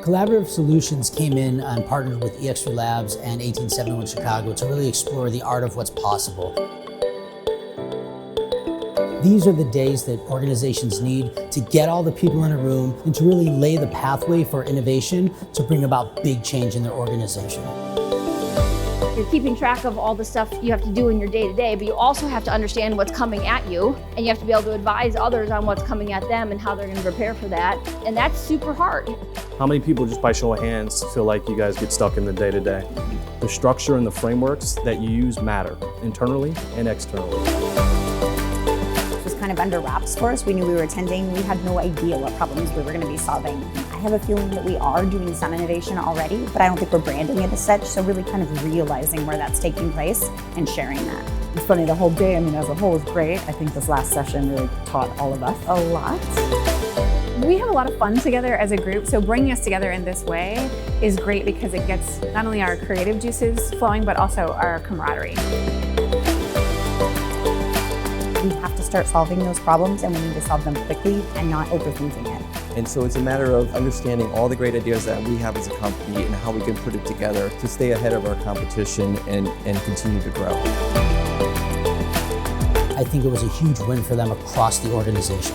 Collaborative Solutions came in and partnered with EX3 Labs and 1871 Chicago to really explore the art of what's possible. These are the days that organizations need to get all the people in a room and to really lay the pathway for innovation to bring about big change in their organization. You're keeping track of all the stuff you have to do in your day-to-day, but you also have to understand what's coming at you, and you have to be able to advise others on what's coming at them and how they're going to prepare for that, and that's super hard. How many people, just by show of hands, feel like you guys get stuck in the day-to-day? The structure and the frameworks that you use matter, internally and externally. Kind of under wraps for us. We knew we were attending. We had no idea what problems we were going to be solving. I have a feeling that we are doing some innovation already, but I don't think we're branding it as such. So really kind of realizing where that's taking place and sharing that. It's funny, the whole day, as a whole, is great. I think this last session really taught all of us a lot. We have a lot of fun together as a group, so bringing us together in this way is great because it gets not only our creative juices flowing, but also our camaraderie. We have to start solving those problems, and we need to solve them quickly and not overthinking it. And so it's a matter of understanding all the great ideas that we have as a company and how we can put it together to stay ahead of our competition and continue to grow. I think it was a huge win for them across the organization.